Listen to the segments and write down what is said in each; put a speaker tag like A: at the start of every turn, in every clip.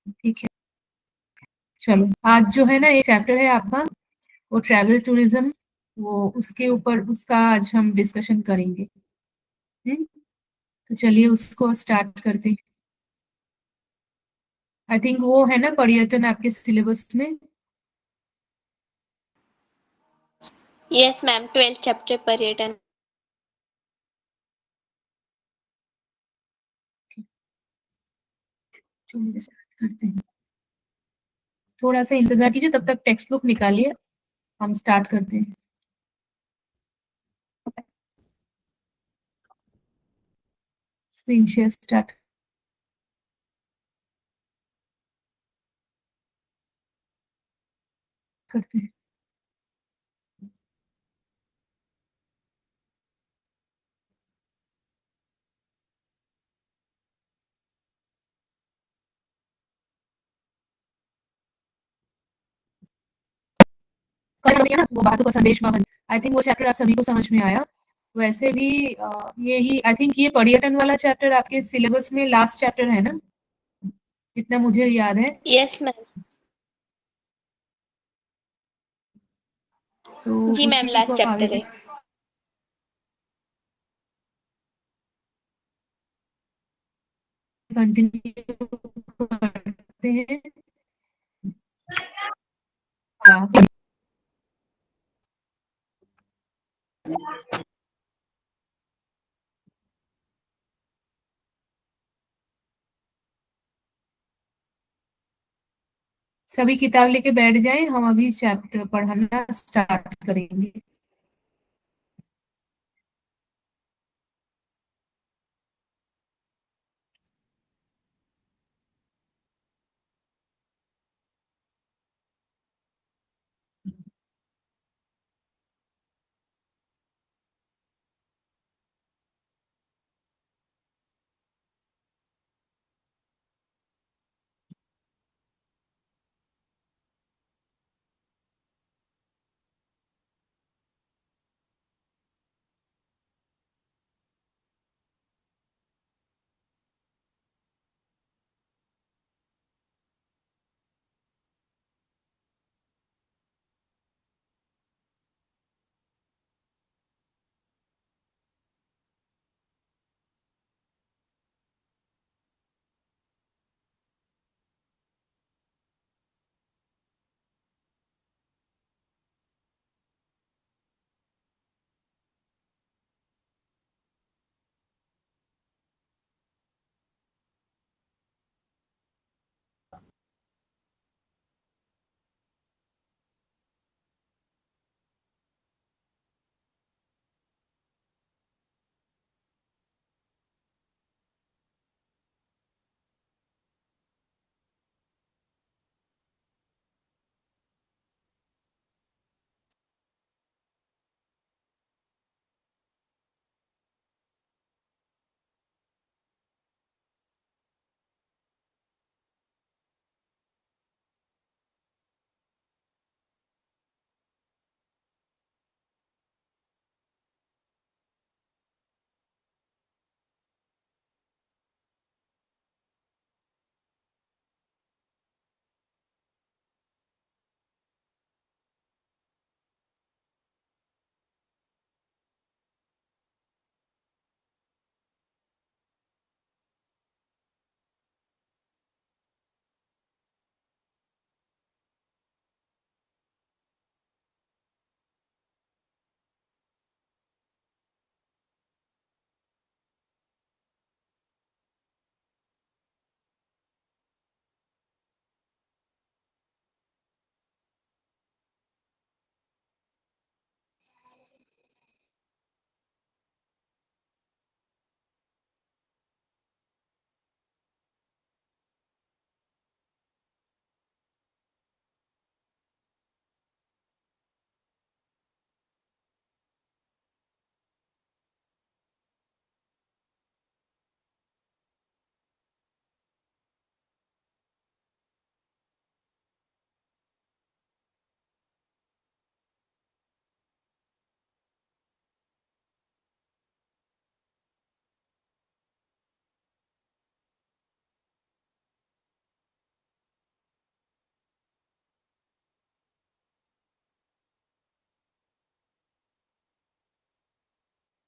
A: ठीक है, चलो आज जो है ना ये चैप्टर है आपका, वो ट्रैवल टूरिज्म, वो उसके ऊपर उसका आज हम डिस्कशन करेंगे। हम्म, तो चलिए उसको स्टार्ट करते हैं। आई थिंक वो है ना पर्यटन आपके सिलेबस में।
B: यस मैम, 12th चैप्टर पर्यटन।
A: चलिए स्टार्ट करते हैं। थोड़ा सा इंतजार कीजिए, तब तक टेक्स्ट बुक निकालिए, हम स्टार्ट करते हैं। स्क्रीन शेयर स्टार्ट करते हैं। कल हमने ना वो बातों का संदेश वाहन, आई थिंक वो चैप्टर आप सभी को समझ में आया। वैसे भी यही आई थिंक ये पर्यटन वाला चैप्टर आपके सिलेबस में लास्ट चैप्टर है ना, इतना मुझे याद है।
B: Yes ma'am.
A: तो
B: जी मैम,
A: उसी को
B: लास्ट
A: आप आगे
B: चैप्टर है।
A: कंटिन्यू करते हैं। हाँ, सभी किताब लेके बैठ जाएं, हम अभी चैप्टर पढ़ना स्टार्ट करेंगे।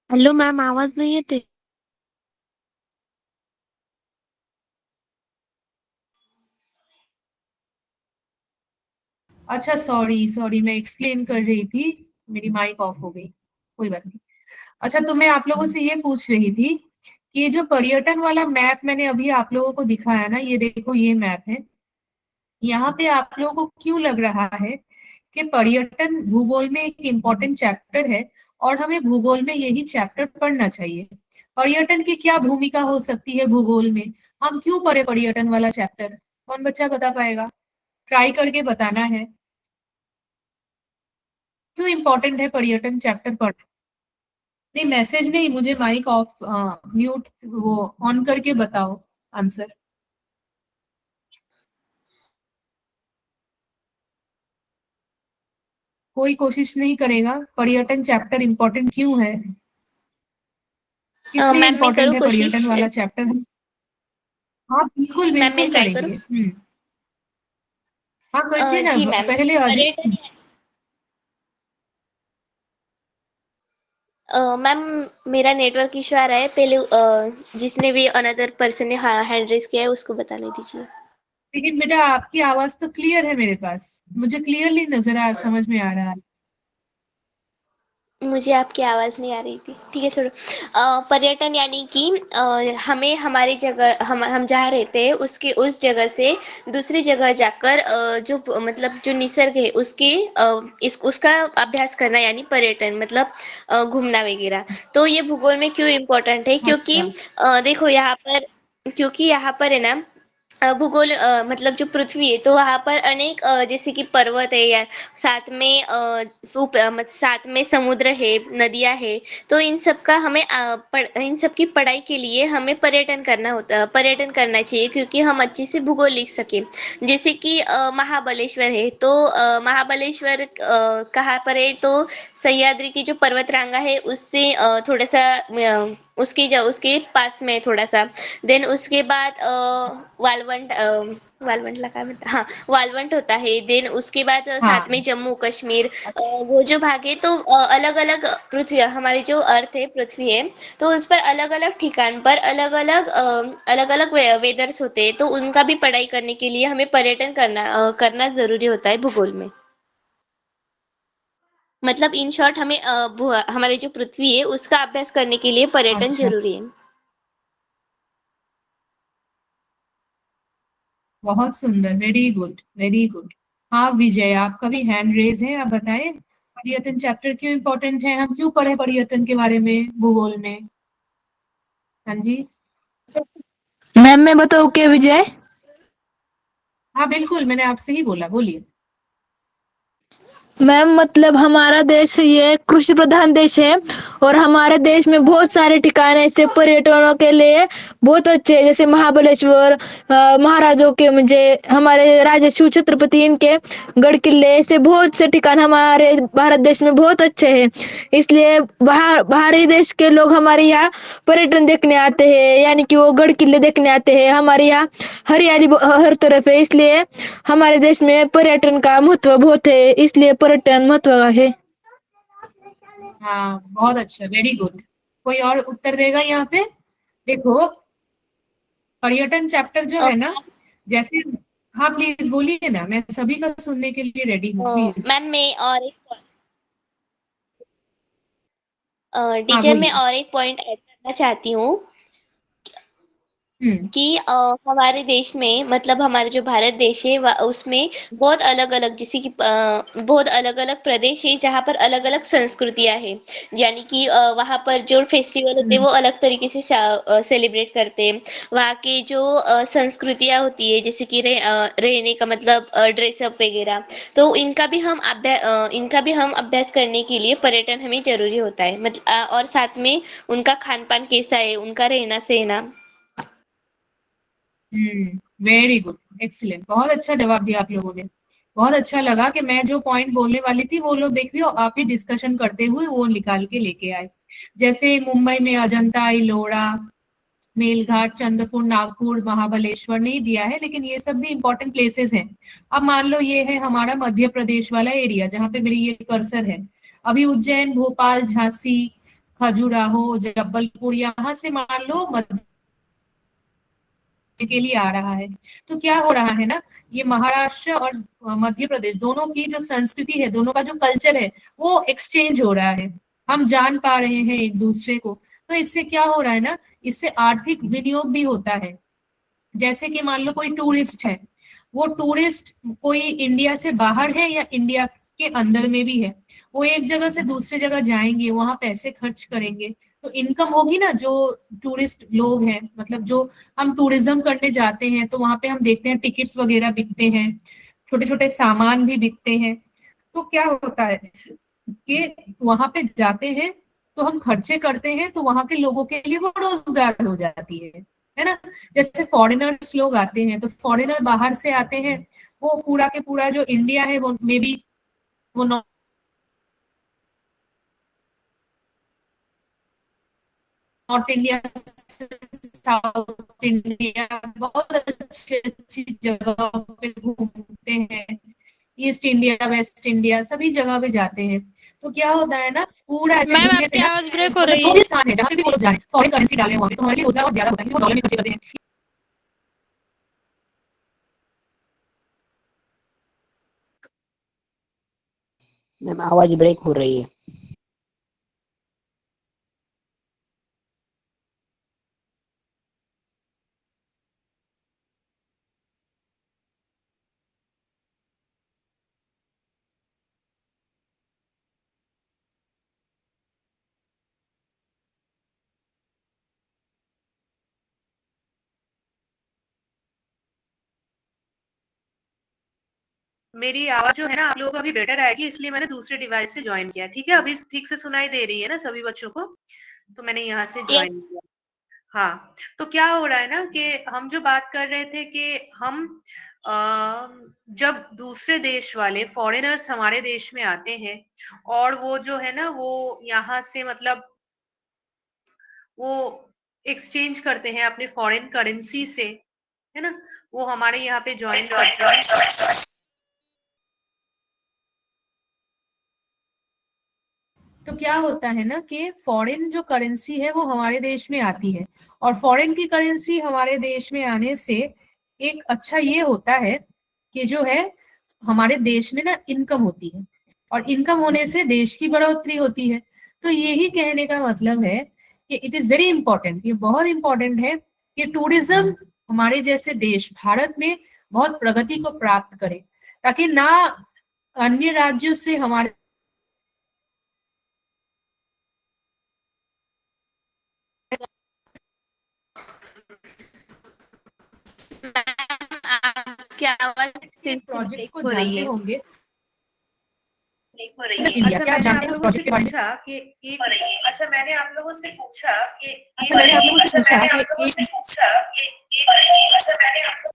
B: हॅलो मॅम, आवाज नाही येते.
A: अच्छा, सॉरी मैं एक्सप्लेन कर रही थी, मेरी माइक ऑफ हो गई, कोई बात नहीं। अच्छा, तो मैं आप लोगों से ये पूछ रही थी कि ये जो पर्यटन वाला मैप मैंने अभी आप लोगों को दिखाया ना, ये देखो ये मैप है। यहाँ पे आप लोगों को क्यों लग रहा है कि पर्यटन भूगोल में एक इम्पोर्टेंट चैप्टर है और हमें भूगोल में यही चैप्टर पढ़ना चाहिए? पर्यटन की क्या भूमिका हो सकती है भूगोल में? हम क्यों पढ़े पर्यटन वाला चैप्टर? कौन बच्चा बता पाएगा? ट्राई करके बताना है। क्यों इम्पोर्टेंट है पर्यटन चैप्टर पढ़ना? नहीं, मैसेज नहीं, मुझे माइक ऑफ म्यूट वो ऑन करके बताओ आंसर। कोई कोशिश नहीं करेगा? पर्यटन चैप्टर इम्पोर्टेंट क्यों है? किस लिए
B: मैम मैं
A: इम्पोर्टेंट
B: करूँ
A: है पर्यटन
B: कोशिश?
A: वाला चैप्टर? हाँ बिल्कुल
B: मैम मैं
A: बिल्कुल
B: ट्राई
A: करेंगे।
B: करूँ?
A: हाँ करिए ना,
B: जी मैम।
A: पहले
B: पर्यटन, मैम मेरा नेटवर्क इशू आ रहा है, पहले जिसने भी अनदर पर्सन ने हैंड रेज किया है उसको बताने दीजिए।
A: लेकिन बेटा आपकी आवाज तो क्लियर है मेरे पास, मुझे क्लियरली नजर आ समझ में आ रहा है।
B: मुझे आपकी आवाज़ नहीं आ रही थी, ठीक है छोड़ो। पर्यटन यानी कि हमें हमारी जगह, हम जहाँ रहते हैं उसके उस जगह से दूसरी जगह जाकर मतलब जो निसर्ग है उसके इस उसका अभ्यास करना, यानी पर्यटन मतलब घूमना वगैरह। तो ये भूगोल में क्यों इम्पोर्टेंट है? क्योंकि
A: अच्छा।
B: देखो यहाँ पर, क्योंकि यहाँ पर है ना, भूगोल मतलब जो पृथ्वी है तो वहाँ पर अनेक जैसे कि पर्वत है, या साथ में साथ में समुद्र है, नदियाँ है। तो इन सब का हमें इन सब की पढ़ाई के लिए हमें पर्यटन करना चाहिए, क्योंकि हम अच्छे से भूगोल लिख सकें। जैसे कि महाबलेश्वर है, तो महाबलेश्वर कहाँ पर है? तो सह्याद्री की जो पर्वतरांगा है उससे थोड़ा-सा उसके पास में है थोड़ा-सा। देन उसके बाद वाळवंटला काय म्हणतात? हां, वाळवंट होता है। देन उसके बाद साथ में
A: हाँ।
B: जम्मू कश्मीर, वो जो भाग है तो अलग-अलग पृथ्वी, हमारी जो अर्थ है, पृथ्वी है, तो उस पर अलग-अलग ठिकान पर अलग-अलग वेदर्स होते हैं, तो उनका भी पढ़ाई करने के लिए हमें पर्यटन करना ज़रूरी होता है भूगोल में। मतलब इन शॉर्ट हमें हमारी जो पृथ्वी है उसका अभ्यास करने के लिए पर्यटन
A: अच्छा,
B: ज़रूरी है।
A: बहुत सुंदर, वेरी गुड वेरी गुड। हाँ विजय, आपका भी हैंड रेज है, आप बताएं पर्यटन चैप्टर क्यों इम्पोर्टेंट है, हम क्यों पढ़े पर्यटन के बारे में भूगोल में? हाँ जी।
C: मैम मैं बताऊँ क्या विजय?
A: हाँ बिल्कुल, मैंने आपसे ही बोला, बोलिए।
C: मैम मतलब हमारा देश ये कृषि प्रधान देश है और हमारे देश में बहुत सारे ठिकान ऐसे पर्यटनों के लिए बहुत अच्छे हैं, जैसे महाबलेश्वर, महाराजों के मुझे हमारे राजा शिव छत्रपति इनके गढ़ किले, ऐसे बहुत से ठिकान हमारे भारत देश में बहुत अच्छे हैं। इसलिए बाहरी देश के लोग हमारे यहाँ पर्यटन देखने आते हैं, यानी कि वो गढ़ किले देखने आते हैं। हमारे यहाँ हरियाली हर तरफ है, इसलिए हमारे देश में पर्यटन का महत्व बहुत है, इसलिए पर्यटन महत्व है।
A: हाँ बहुत अच्छा, वेरी गुड। कोई और उत्तर देगा यहाँ पे? देखो, पर्यटन चैप्टर जो है ना, जैसे, हाँ प्लीज बोलिए ना, मैं सभी का सुनने के लिए रेडी हूँ, प्लीज।
B: मैम मैं और एक
A: हाँ
B: टीचर, मैं
A: बोलिए।
B: और एक पॉइंट ऐड करना चाहती हूँ
A: हम्म।
B: कि हमारे देश में, मतलब हमारे जो भारत देश है उसमें बहुत अलग-अलग, जैसे कि बहुत अलग-अलग प्रदेश है जहाँ पर अलग-अलग संस्कृतियाँ हैं। यानी कि वहाँ पर जो फेस्टिवल होते हैं
A: हम्म।
B: वो अलग तरीके से सेलिब्रेट करते हैं। वहाँ की जो संस्कृतियाँ होती है, जैसे कि रहने का मतलब ड्रेसअप वगैरह, तो इनका भी हम अभ्यास करने के लिए पर्यटन हमें ज़रूरी होता है। और साथ में उनका खान-पान कैसा है, उनका रहना-सहना।
A: वेरी गुड, एक्सीलेंट, बहुत अच्छा जवाब दिया आप लोगों ने। बहुत अच्छा लगा कि मैं जो पॉइंट बोलने वाली थी वो लोग देख लियो, आप ही डिस्कशन करते हुए वो निकाल के लेके आए। जैसे मुंबई में अजंता इलोरा, मेलघाट, चंद्रपुर, नागपुर, महाबलेश्वर नहीं दिया है, लेकिन ये सब भी इंपॉर्टेंट प्लेसेस हैं। अब मान लो ये है हमारा मध्य प्रदेश वाला एरिया जहाँ पे मेरी ये कर्सर है। अभी उज्जैन, भोपाल, झांसी, खजुराहो, जबलपुर, यहाँ से मान लो मध्य के लिए आ रहा है। तो क्या हो रहा है ना, ये महाराष्ट्र और मध्य प्रदेश दोनों की जो संस्कृति है, दोनों का जो कल्चर है, वो एक्सचेंज हो रहा है। हम जान पा रहे हैं एक दूसरे को। तो इससे क्या हो रहा है ना, इससे आर्थिक विनियोग भी होता है। जैसे कि मान लो कोई टूरिस्ट है, वो टूरिस्ट कोई इंडिया से बाहर है या इंडिया के अंदर में भी है, वो एक जगह से दूसरी जगह जाएंगे, वहां पैसे खर्च करेंगे, तो इनकम होगी ना। जो टूरिस्ट लोग हैं, मतलब जो हम टूरिज्म करने जाते हैं, तो वहां पे हम देखते हैं टिकट्स वगैरह बिकते हैं, छोटे छोटे सामान भी बिकते हैं। तो क्या होता है कि वहां पे जाते हैं तो हम खर्चे करते हैं, तो वहां के लोगों के लिए वो रोजगार हो जाती है ना। जैसे फॉरेनर्स लोग आते हैं, तो फॉरेनर बाहर से आते हैं, वो पूरा के पूरा जो इंडिया है वो मे बी वो नॉर्थ इंडिया, साउथ इंडिया, बहुत अच्छी अच्छी जगह पे घूमते हैं, ईस्ट इंडिया, वेस्ट इंडिया, सभी जगह पे जाते हैं। तो क्या होता है ना, पूरा ऐसे
C: मैम
A: घूमने से
C: आपकी
A: ना,
C: आवाज ब्रेक हो
A: मतलब
C: रही
A: जो
C: है।
A: भी स्थान है जहाँ पे भी वो लोग जाए, फॉरेन करेंसी डाले वहां पे, तो हमारे लिए रोजगार और ज्यादा होता है, वो डॉलर में खर्चे करते हैं।
D: मैम आवाज ब्रेक हो रही है।
E: मेरी आवाज जो है ना आप लोगों को अभी बेटर आएगी, इसलिए मैंने दूसरे डिवाइस से ज्वाइन किया। ठीक है, अभी ठीक से सुनाई दे रही है ना सभी बच्चों को? तो मैंने यहाँ से
B: Yes.
E: ज्वाइन किया। हाँ, तो क्या हो रहा है ना कि हम जो बात कर रहे थे कि हम अ, जब दूसरे देश वाले फॉरेनर्स हमारे देश में आते हैं और वो जो है ना वो यहाँ से मतलब वो एक्सचेंज करते हैं अपने फॉरेन करेंसी से, है ना, वो हमारे यहाँ पे ज्वाइन करते हैं।
A: तो क्या होता है ना कि फॉरेन जो करेंसी है वो हमारे देश में आती है, और फॉरेन की करेंसी हमारे देश में आने से एक अच्छा ये होता है कि जो है हमारे देश में ना इनकम होती है, और इनकम होने से देश की बढ़ोतरी होती है। तो यही कहने का मतलब है कि इट इज वेरी इंपॉर्टेंट, ये बहुत इंपॉर्टेंट है कि टूरिज्म हमारे जैसे देश भारत में बहुत प्रगति को प्राप्त करे, ताकि ना अन्य राज्यों से हमारे
B: आपकी आवाज फिर से
A: प्रोजेक्ट
B: ब्रेक
A: को
B: हो रही
A: जानते
B: है।
A: होंगे।
E: हो रही है।
A: इंडिया,
E: अच्छा
A: क्या आप
E: मैंने
A: जानते
E: आप
A: हैं उस
E: लोगों से
A: प्रोजेक्ट के बारे में?
E: पूछा कि एक हो रही है। अच्छा मैंने आप लोगों से पूछा कि
A: अच्छा मैंने आप लोगों से
E: अच्छा
A: पूछा
E: मैंने
A: कि
E: आप लोगों से
A: एक
E: पूछा कि अच्छा मैंने आप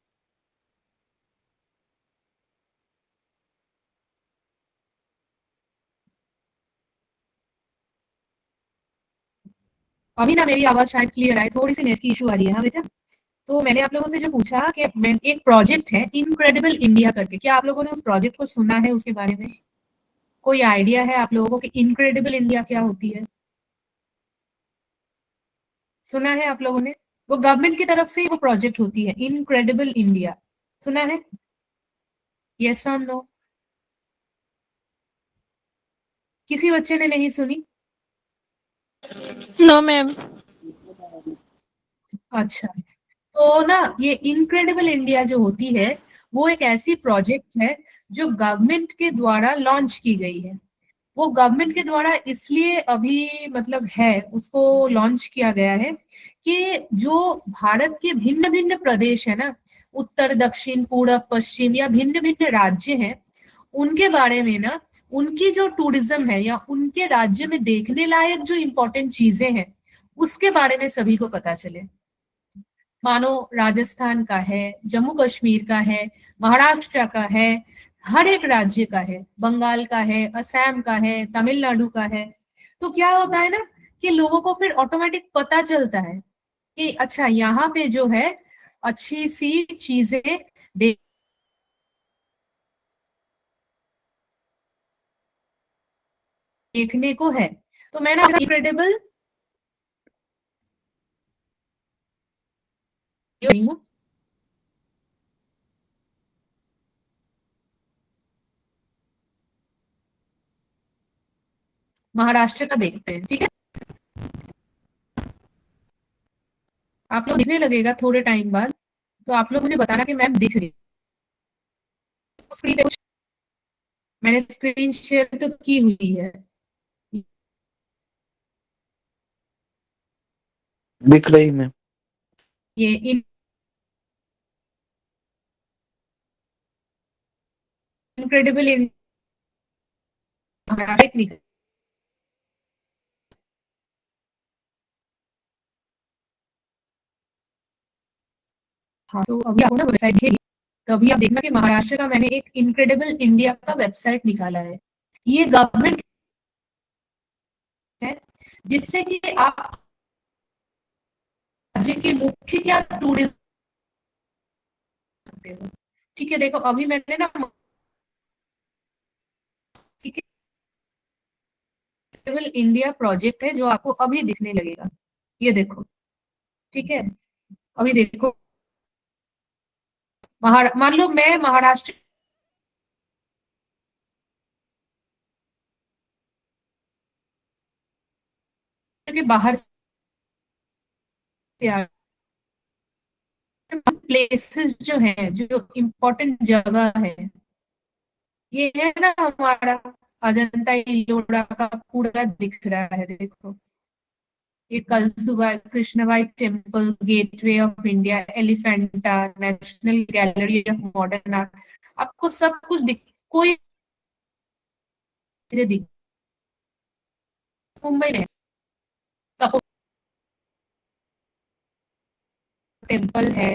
A: अभी ना मेरी आवाज शायद क्लियर आए, थोड़ी सी नेट की इशू आ रही है। हाँ बेटा, तो मैंने आप लोगों से जो पूछा कि मैं एक प्रोजेक्ट है इनक्रेडिबल इंडिया करके, क्या आप लोगों ने उस प्रोजेक्ट को सुना है, उसके बारे में कोई आइडिया है आप लोगों को कि इनक्रेडिबल इंडिया क्या होती है? सुना है आप लोगों ने? वो गवर्नमेंट की तरफ से ही वो प्रोजेक्ट होती है, इनक्रेडिबल इंडिया। सुना है? यस और नो? किसी बच्चे ने नहीं सुनी?
C: No ma'am.
A: अच्छा, तो ना ये इनक्रेडिबल इंडिया जो होती है, वो एक ऐसी प्रोजेक्ट है जो गवर्नमेंट के द्वारा लॉन्च की गई है। वो गवर्नमेंट के द्वारा इसलिए अभी मतलब है, उसको लॉन्च किया गया है कि जो भारत के भिन्न भिन्न प्रदेश है ना, उत्तर दक्षिण पूर्व पश्चिम या भिन्न भिन्न राज्य हैं, उनके बारे में ना, उनकी जो टूरिज्म है या उनके राज्य में देखने लायक जो इम्पोर्टेंट चीजें हैं, उसके बारे में सभी को पता चले। मानो राजस्थान का है, जम्मू कश्मीर का है, महाराष्ट्र का है, हर एक राज्य का है, बंगाल का है, असम का है, तमिलनाडु का है। तो क्या होता है ना कि लोगों को फिर ऑटोमेटिक पता चलता है कि अच्छा यहाँ पे जो है अच्छी सी चीजें देखने को है। तो मैंने इनक्रेडिबल नहीं हूँ। महाराष्ट्र का देखते हैं, ठीक है। आप लोग दिखने लगेगा थोड़े टाइम बाद, तो आप लोग मुझे बताना कि मैम दिख रही है। स्क्रीन पे कुछ मैंने स्क्रीन शेयर तो की हुई है।
F: दिख रही मैम।
A: ये इनक्रेडिबल महाराष्ट्र। हाँ, तो अभी आपको ना वेबसाइट दिखेगी, तो अभी आप देखना कि महाराष्ट्र का मैंने एक इनक्रेडिबल इंडिया का वेबसाइट निकाला है। ये गवर्नमेंट है, जिससे कि आप राज्य के मुख्य क्या टूरिज्म सकते हो। ठीक है, देखो अभी मैंने ना, ठीक है, केवल इंडिया प्रोजेक्ट है जो आपको अभी दिखने लगेगा। ये देखो, ठीक है। अभी देखो, मान लो मैं महाराष्ट्र के बाहर से आ, प्लेसेस जो हैं, जो इम्पोर्टेंट जगह है, ये है ना हमारा अजंता इलोरा का पूरा दिख रहा है। देखो, ये Kalsuba Krishnabai temple, Gateway of India, Elephanta, National Gallery of Modern Art, आपको सब कुछ दिख, कोई दिख, मुंबई में कपूर टेम्पल है।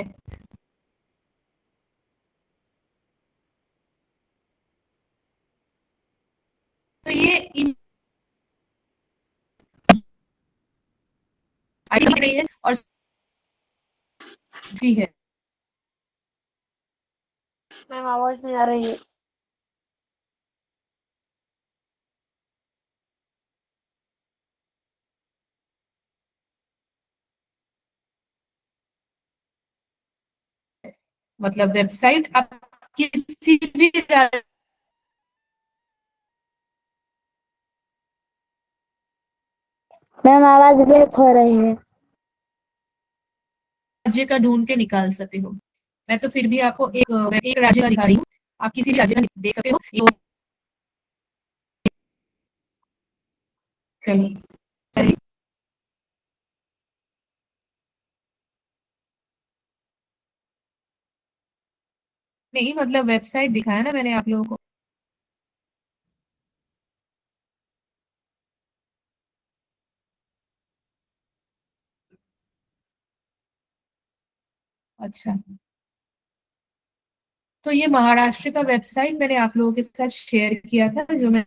A: तो ये इन आई रही है और भी है।
C: मैम आवाज नहीं आ रही है।
A: मतलब वेबसाइट आप किसी भी राज्य
C: मैम आवाज ब्रेक हो रही है।
A: का ढूंढ के निकाल सकते हो। मैं तो फिर भी आपको एक राज्य का दिखा रही हूँ, आप किसी भी राज्य का देख सकते हो। चलिए, नहीं मतलब वेबसाइट दिखाया ना मैंने आप लोगों को। अच्छा, तो ये महाराष्ट्र का वेबसाइट मैंने आप लोगों के साथ शेयर किया था, जो मैंने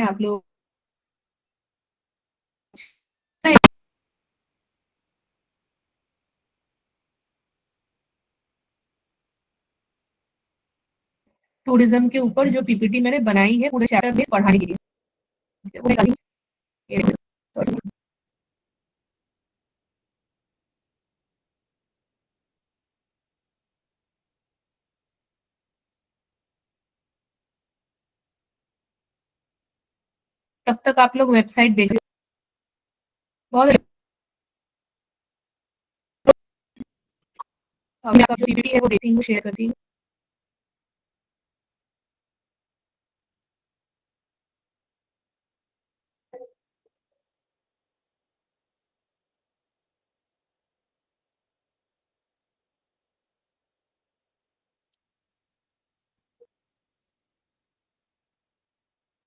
A: आप लोगों टूरिज्म के ऊपर जो पीपीटी मैंने बनाई है पूरे चैप्टर में पढ़ाने के लिए, वो निकाली। ये देखो, तब तक आप लोग वेबसाइट देख सकते हो। बहुत मैं आपका जो पीपीटी है वो देखती हूँ, शेयर करती हूँ।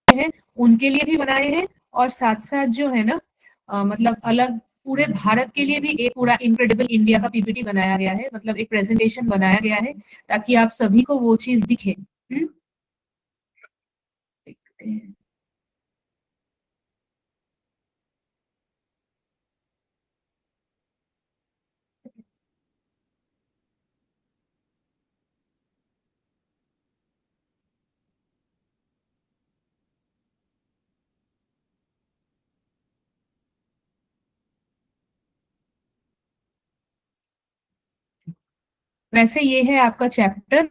A: हैं उनके लिए भी बनाए हैं, और साथ साथ जो है ना, मतलब अलग पूरे भारत के लिए भी एक पूरा इनक्रेडिबल इंडिया का पीपीटी बनाया गया है, मतलब एक प्रेजेंटेशन बनाया गया है, ताकि आप सभी को वो चीज दिखे। देखते हैं। वैसे ये है आपका चैप्टर।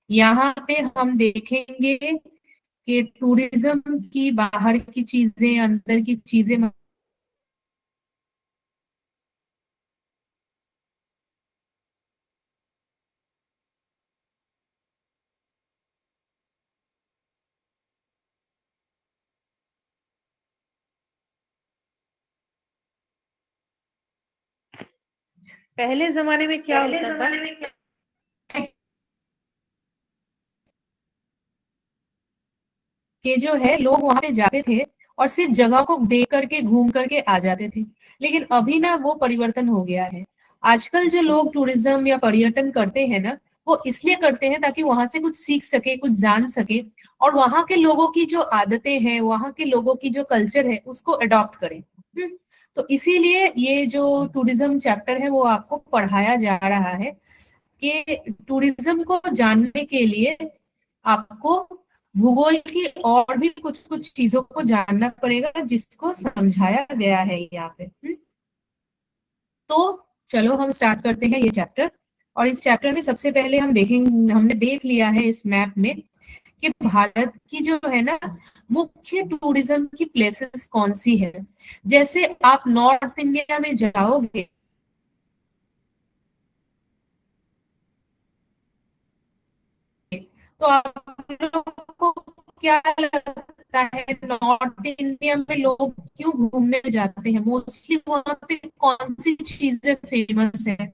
A: यहाँ पे हम देखेंगे कि टूरिज्म की बाहर की चीजें, अंदर की चीजें।
E: पहले जमाने में क्या होता था
A: कि जो है लोग वहां पे जाते थे और सिर्फ जगह को देख करके घूम करके आ जाते थे। लेकिन अभी ना वो परिवर्तन हो गया है। आजकल जो लोग टूरिज्म या पर्यटन करते हैं ना, वो इसलिए करते हैं ताकि वहां से कुछ सीख सके, कुछ जान सके, और वहां के लोगों की जो आदतें हैं, वहां के लोगों की जो कल्चर है, उसको अडॉप्ट करें। तो इसीलिए ये जो टूरिज्म चैप्टर है वो आपको पढ़ाया जा रहा है कि टूरिज्म को जानने के लिए आपको भूगोल की और भी कुछ कुछ चीजों को जानना पड़ेगा, जिसको समझाया गया है यहाँ पे। तो चलो हम स्टार्ट करते हैं ये चैप्टर। और इस चैप्टर में सबसे पहले हम देखेंगे, हमने देख लिया है इस मैप में कि भारत की जो है ना मुख्य टूरिज्म की प्लेसेस कौन सी है। जैसे आप नॉर्थ इंडिया में जाओगे तो आप लोगों को क्या लगता है, नॉर्थ इंडिया में लोग क्यों घूमने जाते हैं? मोस्टली वहां पे कौन सी चीजें फेमस है?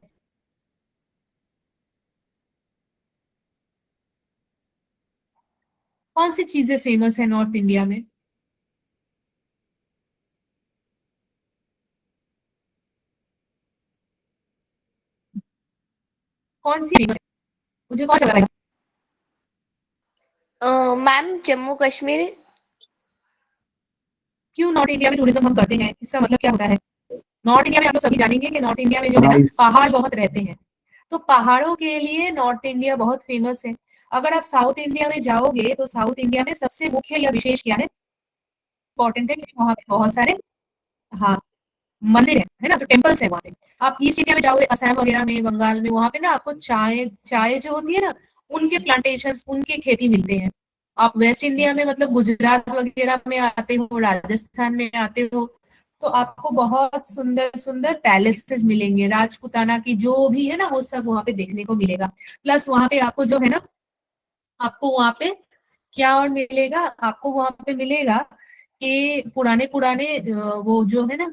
A: कौन सी चीजें फेमस है नॉर्थ इंडिया में? कौन सी फेमस है? मुझे कौन सा लग रहा है?
B: मैम जम्मू कश्मीर।
A: क्यों नॉर्थ इंडिया में टूरिज्म हम करते हैं, इसका मतलब क्या होता है? नॉर्थ इंडिया में आप लोग सभी जानेंगे कि नॉर्थ इंडिया में जो है ना पहाड़ बहुत रहते हैं। तो पहाड़ों के लिए नॉर्थ इंडिया बहुत फेमस है। अगर आप साउथ इंडिया में जाओगे तो साउथ इंडिया में सबसे मुख्य या विशेष क्या है, इंपॉर्टेंट है कि वहाँ पे बहुत सारे, हाँ, मंदिर है ना, तो टेम्पल्स है वहाँ पे। आप ईस्ट इंडिया में जाओगे, असम वगैरह में, बंगाल में, वहाँ पे ना आपको चाय चाय जो होती है ना, उनके प्लांटेशन, उनके खेती मिलते हैं। आप वेस्ट इंडिया में मतलब गुजरात वगैरह में आते हो, राजस्थान में आते हो, तो आपको बहुत सुंदर सुंदर पैलेसेस मिलेंगे, राजपुताना की जो भी है ना, वो सब वहाँ पे देखने को मिलेगा। प्लस वहाँ पे आपको जो है ना, आपको वहाँ पे क्या और मिलेगा, आपको वहाँ पे मिलेगा कि पुराने पुराने वो जो है ना,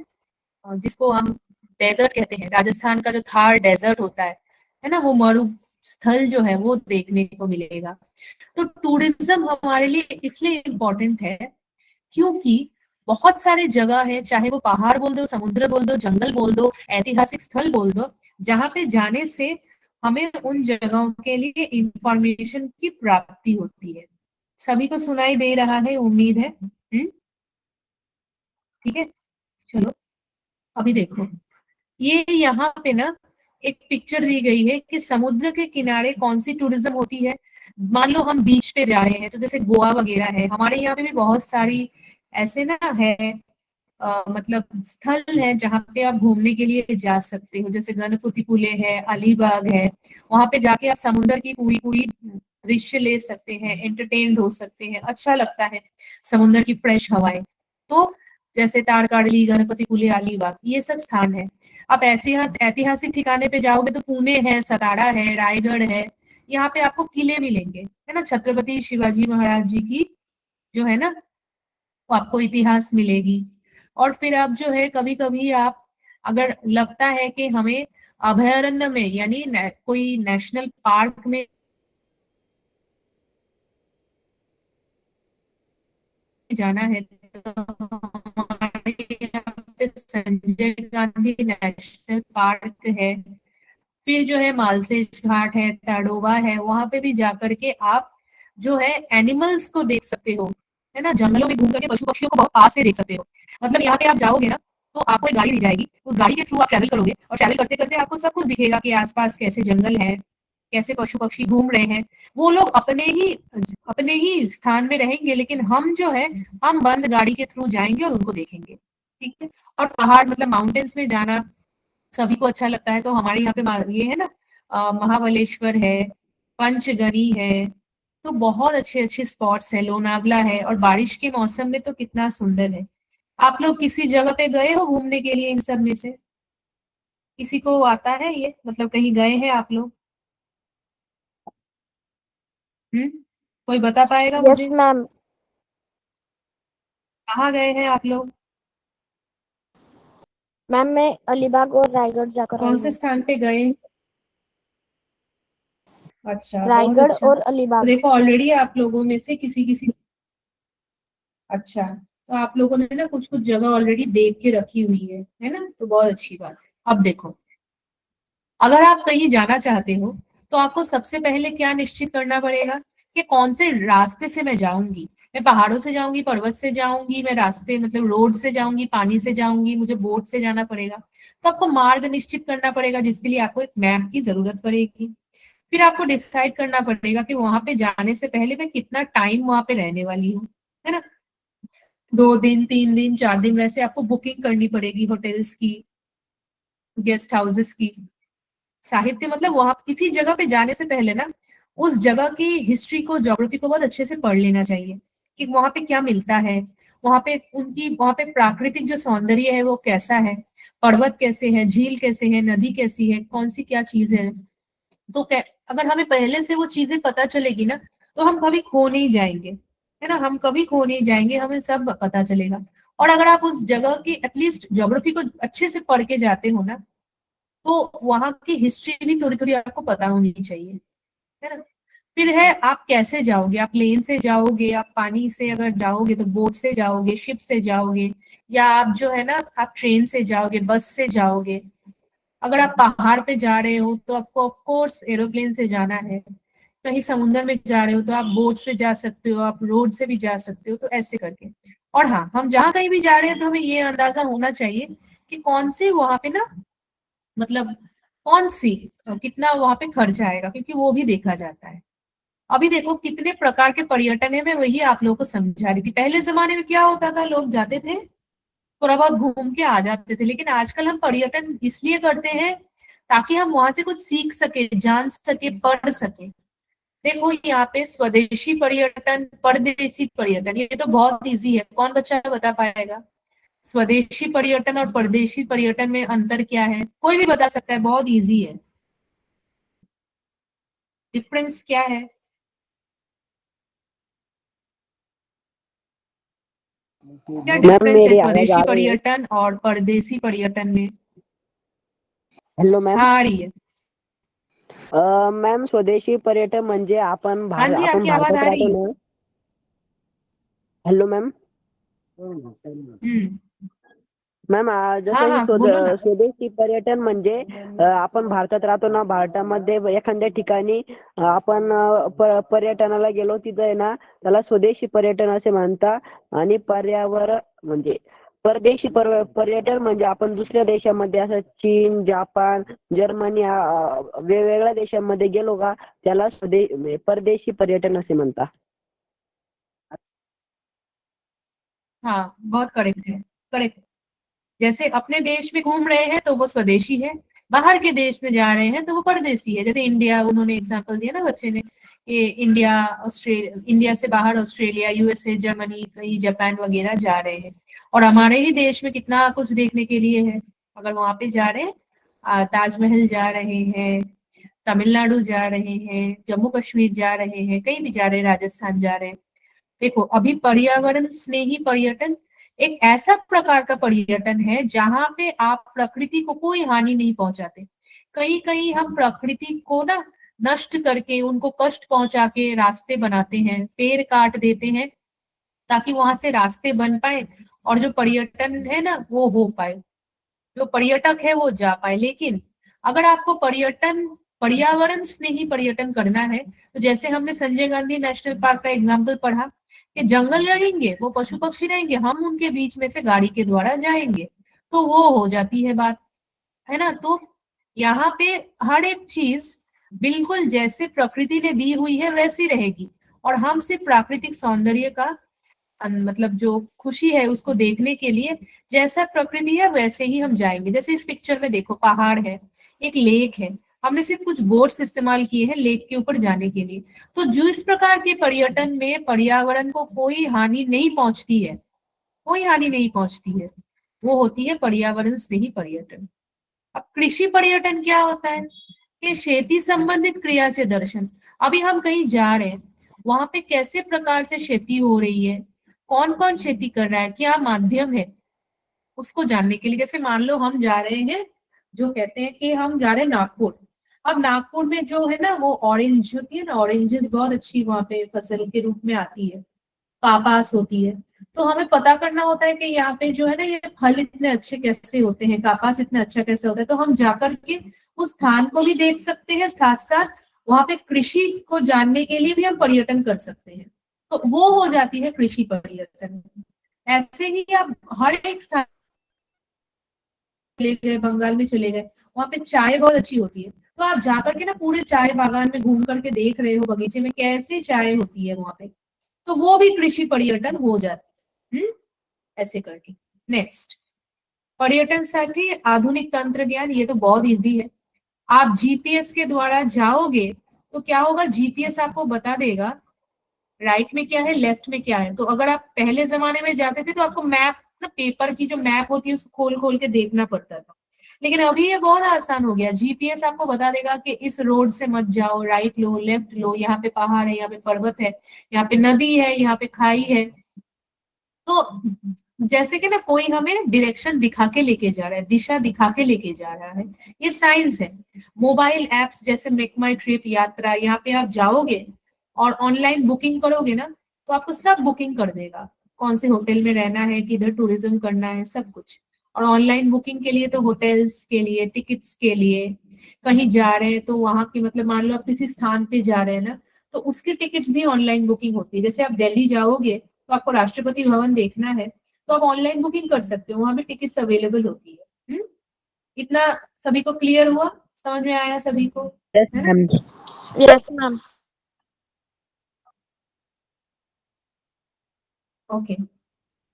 A: जिसको हम डेजर्ट कहते हैं, राजस्थान का जो थार डेजर्ट होता है ना, वो मरु स्थल जो है वो देखने को मिलेगा। तो टूरिज्म हमारे लिए इसलिए इम्पोर्टेंट है क्योंकि बहुत सारे जगह है, चाहे वो पहाड़ बोल दो, समुद्र बोल दो, जंगल बोल दो, ऐतिहासिक स्थल बोल दो, जहाँ पे जाने से हमें उन जगहों के लिए इंफॉर्मेशन की प्राप्ति होती है। सभी को सुनाई दे रहा है, उम्मीद है। ठीक है, चलो अभी देखो, ये यहाँ पे ना एक पिक्चर दी गई है कि समुद्र के किनारे कौन सी टूरिज्म होती है। मान लो हम बीच पे जा रहे हैं, तो जैसे गोवा वगैरह है, हमारे यहाँ पे भी बहुत सारी ऐसे ना है, मतलब स्थल है जहाँ पे आप घूमने के लिए जा सकते हो। जैसे गणपतिपुले है, अलीबाग है, वहां पे जाके आप समुद्र की पूरी पूरी दृश्य ले सकते हैं, एंटरटेन्ड हो सकते हैं, अच्छा लगता है समुद्र की फ्रेश हवाएं। तो जैसे तारकाड़ली, गणपतिपुले, अलीबाग, ये सब स्थान है। आप ऐसे ऐतिहासिक ठिकाने पे जाओगे तो पुणे है, सतारा है, रायगढ़ है, यहाँ पे आपको किले मिलेंगे, है ना, छत्रपति शिवाजी महाराज जी की जो है ना, वो आपको इतिहास मिलेगी। और फिर आप जो है, कभी कभी आप, अगर लगता है कि हमें अभयारण्य में यानी कोई नेशनल पार्क में जाना है, तो हमारे यहाँ पे संजय गांधी नेशनल पार्क है। फिर जो है मालसेज घाट है, ताडोबा है, वहां पे भी जाकर के आप जो है एनिमल्स को देख सकते हो, है ना, जंगलों में घूम करके पशु पक्षियों को बहुत पास से देख सकते हो। मतलब यहाँ पे आप जाओगे ना, तो आपको एक गाड़ी दी जाएगी, उस गाड़ी के थ्रू आप ट्रैवल करोगे, और ट्रैवल करते करते आपको सब कुछ दिखेगा कि आसपास कैसे जंगल है, कैसे पशु पक्षी घूम रहे हैं। वो लोग अपने ही स्थान में रहेंगे, लेकिन हम जो है, हम बंद गाड़ी के थ्रू जाएंगे और उनको देखेंगे। ठीक है। और पहाड़ मतलब माउंटेन्स में जाना सभी को अच्छा लगता है, तो हमारे यहाँ पे ये है ना, महाबलेश्वर है, पंचगनी है, तो बहुत अच्छे अच्छे स्पॉट्स है, लोनावला है, और बारिश के मौसम में तो कितना सुंदर है। आप लोग किसी जगह पे गए हो घूमने के लिए इन सब में से? किसी को आता है ये, मतलब कहीं गए हैं आप लोग? कोई बता पाएगा
F: यस
A: मुझे?
F: मैम।
A: कहाँ गए हैं आप लोग?
F: मैम मैं अलीबाग और रायगढ़ जाकर आई
A: कौन से
F: हूँ।
A: स्थान पे गए? अच्छा, बहुत
F: रायगढ़
A: अच्छा।
F: और
A: तो
F: अलीबाग।
A: देखो ऑलरेडी आप लोगों में से किसी किसी, अच्छा, तो आप लोगों ने ना कुछ कुछ जगह ऑलरेडी देख के रखी हुई है ना, तो बहुत अच्छी बात है। अब देखो, अगर आप कहीं जाना चाहते हो तो आपको सबसे पहले क्या निश्चित करना पड़ेगा कि कौन से रास्ते से मैं जाऊंगी। मैं पहाड़ों से जाऊंगी, पर्वत से जाऊंगी, मैं रास्ते मतलब रोड से जाऊंगी, पानी से जाऊंगी, मुझे बोट से जाना पड़ेगा। तो आपको मार्ग निश्चित करना पड़ेगा, जिसके लिए आपको एक मैप की जरूरत पड़ेगी। फिर आपको डिसाइड करना पड़ेगा कि वहां पे जाने से पहले मैं कितना टाइम वहां पे रहने वाली हूँ, है ना। 2 दिन, 3 दिन, 4 दिन, वैसे आपको बुकिंग करनी पड़ेगी होटल्स की, गेस्ट हाउसेस की। साहित्य मतलब वहां किसी जगह पे जाने से पहले ना उस जगह की हिस्ट्री को, ज्योग्राफी को बहुत अच्छे से पढ़ लेना चाहिए कि वहां पे क्या मिलता है, वहां पे प्राकृतिक जो सौंदर्य है वो कैसा है, पर्वत कैसे है, झील कैसे है, नदी कैसी है, कौन सी क्या चीज है। तो अगर हमें पहले से वो चीजें पता चलेगी ना, तो हम कभी खो नहीं जाएंगे, है ना, हम कभी खो नहीं जाएंगे, हमें सब पता चलेगा। और अगर आप उस जगह की एटलीस्ट ज्योग्राफी को अच्छे से पढ़ के जाते हो ना, तो वहां की हिस्ट्री भी थोड़ी थोड़ी आपको पता होनी चाहिए, है ना। फिर है आप कैसे जाओगे, आप प्लेन से जाओगे, आप पानी से अगर जाओगे तो बोट से जाओगे, शिप से जाओगे, या आप जो है ना आप ट्रेन से जाओगे, बस से जाओगे। अगर आप पहाड़ पे जा रहे हो तो आपको ऑफ कोर्स एरोप्लेन से जाना है। कहीं समुद्र में जा रहे हो तो आप बोट से जा सकते हो, आप रोड से भी जा सकते हो, तो ऐसे करके। और हाँ, हम जहाँ कहीं भी जा रहे हैं तो हमें ये अंदाजा होना चाहिए कि कौन से वहां पे ना, मतलब कौन सी कितना वहां पे खर्च आएगा, क्योंकि वो भी देखा जाता है। अभी देखो कितने प्रकार के पर्यटन है, मैं वही आप लोगों को समझा रही थी। पहले जमाने में क्या होता था, लोग जाते थे, थोड़ा बहुत घूम के आ जाते थे, लेकिन आजकल हम पर्यटन इसलिए करते हैं ताकि हम वहां से कुछ सीख सके, जान सके, पढ़ सके। देखो यहाँ पे स्वदेशी पर्यटन, परदेशी पर्यटन, ये तो बहुत इजी है, कौन बच्चा बता पाएगा? स्वदेशी पर्यटन और परदेशी पर्यटन में अंतर क्या है? कोई भी बता सकता है, बहुत इजी है। डिफरेंस क्या है? क्या
D: मैम
A: डिफरेंस है
D: मेरी आवाज
A: स्वदेशी
D: आ रही है?
A: पर्यटन और परदेशी पर्यटन में?
D: Hello ma'am.
A: हाँ, आ रही है।
D: मैम स्वदेशी पर्यटन म्हणजे
A: हाँ जी,
D: आपण
A: आपकी आवाज
D: भारतात
A: आ
D: राहतो
A: रही है।
D: ना। Hello ma'am.
A: हम्म।
D: मॅम
A: हाँ
D: जसं ही
A: हाँ, बोलो ना।
D: स्वदेशी पर्यटन म्हणजे आपण भारतात राहतो ना, भारतामध्ये एखाद्या ठिकाणी आपण पर्यटनाला गेलो, तिथं आहे ना त्याला स्वदेशी पर्यटन असे म्हणतात. आणि पर्यावरण म्हणजे परदेशी पर्यटन म्हणजे आपण दुसऱ्या देशामध्ये असं चीन, जापान, जर्मनी वेगवेगळ्या देशांमध्ये गेलो का, त्याला परदेशी पर्यटन असे म्हणतात.
A: हाँ, बहुत करेक्ट है, करेक्ट। जैसे अपने देश में घूम रहे हैं तो वो स्वदेशी है, बाहर के देश में जा रहे हैं तो वो परदेशी है। जैसे इंडिया, उन्होंने एग्जांपल दिया ना बच्चे ने, कि इंडिया से बाहर ऑस्ट्रेलिया, यूएसए, जर्मनी, कहीं जापान वगैरह जा रहे हैं। और हमारे ही देश में कितना कुछ देखने के लिए है। अगर वहां पे जा रहे हैं, ताजमहल जा रहे हैं, तमिलनाडु जा रहे हैं, जम्मू कश्मीर जा रहे हैं, कहीं भी जा रहे हैं, राजस्थान जा रहे हैं। देखो अभी पर्यावरण स्नेही पर्यटन एक ऐसा प्रकार का पर्यटन है जहां पे आप प्रकृति को कोई हानि नहीं पहुंचाते। कहीं कहीं हम प्रकृति को ना नष्ट करके, उनको कष्ट पहुंचा के रास्ते बनाते हैं, पेड़ काट देते हैं ताकि वहां से रास्ते बन पाए और जो पर्यटन है ना वो हो पाए, जो पर्यटक है वो जा पाए। लेकिन अगर आपको पर्यटन, पर्यावरण स्नेही पर्यटन करना है, तो जैसे हमने संजय गांधी नेशनल पार्क का एग्जाम्पल पढ़ा कि जंगल रहेंगे, वो पशु पक्षी रहेंगे, हम उनके बीच में से गाड़ी के द्वारा जाएंगे, तो वो हो जाती है बात, है ना। तो यहाँ पे हर एक चीज बिल्कुल जैसे प्रकृति ने दी हुई है वैसी रहेगी, और हम सिर्फ प्राकृतिक सौंदर्य का मतलब जो खुशी है उसको देखने के लिए जैसा प्रकृति है वैसे ही हम जाएंगे। जैसे इस पिक्चर में देखो, पहाड़ है, एक लेक है, हमने सिर्फ कुछ बोट्स इस्तेमाल किए हैं लेक के ऊपर जाने के लिए। तो जो इस प्रकार के पर्यटन में पर्यावरण को कोई हानि नहीं पहुंचती है, कोई हानि नहीं पहुंचती है, वो होती है पर्यावरण स्नेही पर्यटन। अब कृषि पर्यटन क्या होता है? कि शेती संबंधित क्रियाचे दर्शन। अभी हम कहीं जा रहे हैं, वहां पे कैसे प्रकार से खेती हो रही है, कौन कौन खेती कर रहा है, क्या माध्यम है, उसको जानने के लिए। जैसे मान लो हम जा रहे हैं, जो कहते हैं कि हम जा रहे हैं नागपुर। अब नागपुर में जो है ना, वो ऑरेंज होती है ना, ऑरेंजेस बहुत अच्छी वहां पे फसल के रूप में आती है, कापास होती है। तो हमें पता करना होता है कि यहाँ पे जो है ना, ये फल इतने अच्छे कैसे होते हैं, कापास इतना अच्छा कैसे होता है। तो हम जाकर के उस स्थान को भी देख सकते हैं, साथ साथ वहां पे कृषि को जानने के लिए भी हम पर्यटन कर सकते हैं। तो वो हो जाती है कृषि पर्यटन। ऐसे ही आप हर एक स्थान चले गए, बंगाल में चले गए, वहां पे चाय बहुत अच्छी होती है, तो आप जाकर के ना पूरे चाय बागान में घूम करके देख रहे हो, बगीचे में कैसे चाय होती है वहां पे, तो वो भी कृषि पर्यटन हो जाता है। ऐसे करके। नेक्स्ट, पर्यटनसाठी आधुनिक तंत्र ज्ञान। ये तो बहुत इजी है। आप जीपीएस के द्वारा जाओगे तो क्या होगा, जीपीएस आपको बता देगा राइट में क्या है, लेफ्ट में क्या है। तो अगर आप पहले जमाने में जाते थे तो आपको मैप ना, पेपर की जो मैप होती है उसको खोल खोल के देखना पड़ता था, लेकिन अभी ये बहुत आसान हो गया। जीपीएस आपको बता देगा कि इस रोड से मत जाओ, राइट लो, लेफ्ट लो, यहाँ पे पहाड़ है, यहाँ पे पर्वत है, यहाँ पे नदी है, यहाँ पे खाई है। तो जैसे कि ना कोई हमें डायरेक्शन दिखा के लेके जा रहा है, दिशा दिखा के लेके जा रहा है, ये साइंस है। मोबाइल एप्स जैसे मेक माई ट्रिप, यात्रा, यहाँ पे आप जाओगे और ऑनलाइन बुकिंग करोगे ना, तो आपको सब बुकिंग कर देगा, कौन से होटल में रहना है, किधर टूरिज्म करना है, सब कुछ। और ऑनलाइन बुकिंग के लिए तो होटल्स के लिए, टिकट्स के लिए, कहीं जा रहे हैं तो वहां की, मतलब मान लो आप किसी स्थान पे जा रहे हैं ना, तो उसकी टिकट्स भी ऑनलाइन बुकिंग होती है। जैसे आप दिल्ली जाओगे तो आपको राष्ट्रपति भवन देखना है, तो आप ऑनलाइन बुकिंग कर सकते हो, वहां पे टिकट्स अवेलेबल होती है। इतना सभी को क्लियर हुआ, समझ में आया सभी को,
D: यस
A: है ना?
D: मैम।
F: Yes ma'am.
A: ओके,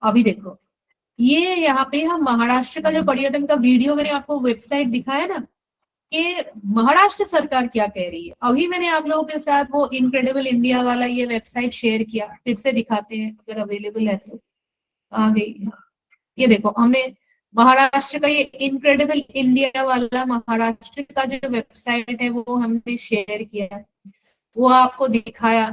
A: अभी देखो, ये यहाँ पे हम महाराष्ट्र का जो पर्यटन का वीडियो मैंने आपको वेबसाइट दिखाया ना, कि महाराष्ट्र सरकार क्या कह रही है। अभी मैंने आप लोगों के साथ वो इनक्रेडिबल इंडिया वाला ये वेबसाइट शेयर किया, फिर से दिखाते हैं अगर अवेलेबल है तो। आ गई, ये देखो, हमने महाराष्ट्र का ये इनक्रेडिबल इंडिया वाला महाराष्ट्र का जो वेबसाइट है वो हमने शेयर किया, वो आपको दिखाया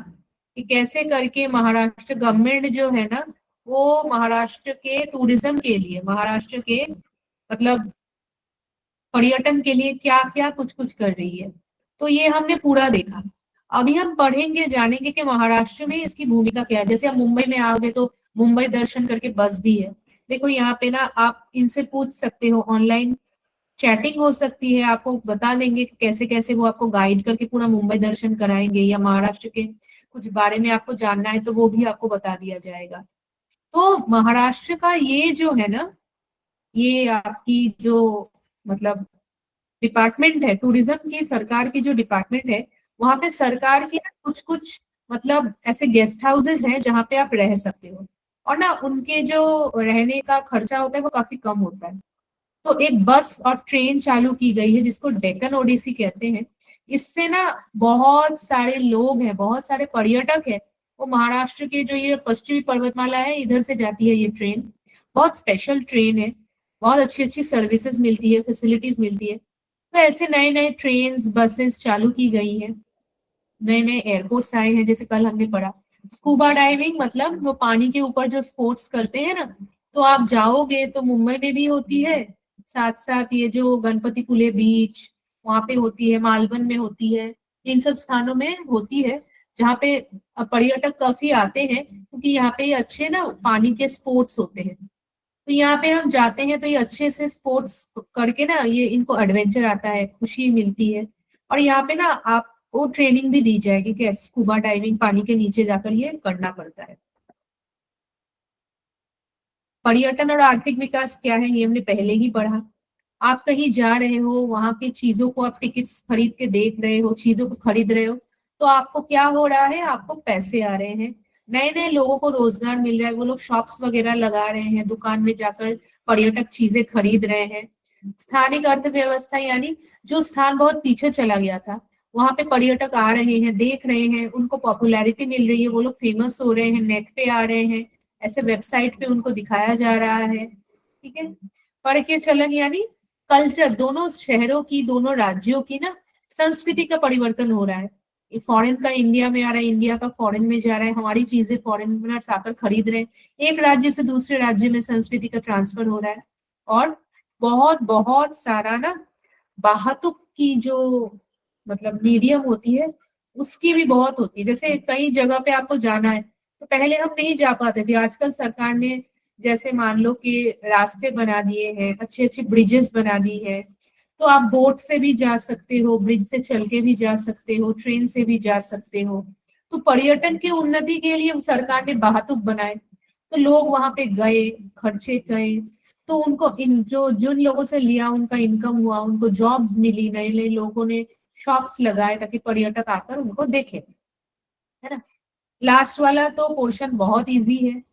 A: कि कैसे करके महाराष्ट्र गवर्नमेंट जो है ना, वो महाराष्ट्र के टूरिज्म के लिए, महाराष्ट्र के मतलब पर्यटन के लिए क्या क्या कुछ कुछ कर रही है। तो ये हमने पूरा देखा। अभी हम पढ़ेंगे, जानेंगे कि महाराष्ट्र में इसकी भूमिका क्या है। जैसे आप मुंबई में आओगे तो मुंबई दर्शन करके बस भी है। देखो यहाँ पे ना आप इनसे पूछ सकते हो, ऑनलाइन चैटिंग हो सकती है, आपको बता देंगे कि कैसे कैसे वो आपको गाइड करके पूरा मुंबई दर्शन कराएंगे, या महाराष्ट्र के कुछ बारे में आपको जानना है तो वो भी आपको बता दिया जाएगा। तो महाराष्ट्र का ये जो है ना, ये आपकी जो मतलब डिपार्टमेंट है टूरिज्म की, सरकार की जो डिपार्टमेंट है, वहां पे सरकार की ना कुछ कुछ मतलब ऐसे गेस्ट हाउसेस हैं जहाँ पे आप रह सकते हो, और ना उनके जो रहने का खर्चा होता है वो काफी कम होता है। तो एक बस और ट्रेन चालू की गई है जिसको डेक्कन ओडिसी कहते हैं। इससे ना बहुत सारे लोग हैं, बहुत सारे पर्यटक हैं, वो महाराष्ट्र के जो ये पश्चिमी पर्वतमाला है इधर से जाती है ये ट्रेन। बहुत स्पेशल ट्रेन है, बहुत अच्छी अच्छी सर्विसेज मिलती है, फैसिलिटीज मिलती है। तो ऐसे नए नए ट्रेन बसेस चालू की गई हैं, नए नए एयरपोर्ट्स आए हैं, जैसे कल हमने पढ़ा स्कूबा डाइविंग, मतलब वो पानी के ऊपर जो स्पोर्ट्स करते हैं ना, तो आप जाओगे तो मुंबई में भी होती है, साथ साथ ये जो गणपतिपुले बीच वहां पे होती है, मालवण में होती है, इन सब स्थानों में होती है, जहाँ पे पर्यटक काफी आते हैं, क्योंकि यहाँ पे अच्छे ना पानी के स्पोर्ट्स होते हैं। तो यहाँ पे हम जाते हैं तो ये अच्छे से स्पोर्ट्स करके ना, ये इनको एडवेंचर आता है, खुशी मिलती है। और यहाँ पे ना आपको ट्रेनिंग भी दी जाएगी कि स्कूबा डाइविंग पानी के नीचे जाकर ये करना पड़ता है। पर्यटन और आर्थिक विकास क्या है, ये हमने पहले ही पढ़ा। आप कहीं जा रहे हो, वहां की चीजों को आप टिकट्स खरीद के देख रहे हो, चीजों को खरीद रहे हो, तो आपको क्या हो रहा है, आपको पैसे आ रहे हैं, नए नए लोगों को रोजगार मिल रहा है, वो लोग शॉप्स वगैरह लगा रहे हैं, दुकान में जाकर पर्यटक चीजें खरीद रहे हैं। स्थानिक अर्थव्यवस्था यानी जो स्थान बहुत पीछे चला गया था, वहां पे पर्यटक आ रहे हैं, देख रहे हैं, उनको पॉपुलैरिटी मिल रही है, वो लोग फेमस हो रहे हैं, नेट पे आ रहे हैं, ऐसे वेबसाइट पे उनको दिखाया जा रहा है। ठीक है, पर्यटन चलन यानी कल्चर, दोनों शहरों की, दोनों राज्यों की ना संस्कृति का परिवर्तन हो रहा है। फॉरेन का इंडिया में आ रहा है, इंडिया का फॉरेन में जा रहा है, हमारी चीजें फॉरेनर्स आकर खरीद रहे हैं, एक राज्य से दूसरे राज्य में संस्कृति का ट्रांसफर हो रहा है। और बहुत बहुत सारा ना बाहतुक की जो मतलब मीडियम होती है उसकी भी बहुत होती है। जैसे कई जगह पे आपको जाना है तो पहले हम नहीं जा पाते थे, आजकल सरकार ने जैसे मान लो कि रास्ते बना दिए हैं, अच्छे अच्छे ब्रिजेस बना दी है, तो आप बोट से भी जा सकते हो, ब्रिज से चल के भी जा सकते हो, ट्रेन से भी जा सकते हो। तो पर्यटन की उन्नति के लिए सरकार ने बाहतुक बनाए, तो लोग वहां पे गए, खर्चे गए, तो उनको इन जो जिन लोगों से लिया उनका इनकम हुआ, उनको जॉब्स मिली, नए नए लोगों ने शॉप्स लगाए ताकि पर्यटक आकर उनको देखे, है ना। लास्ट वाला तो पोर्शन बहुत इजी है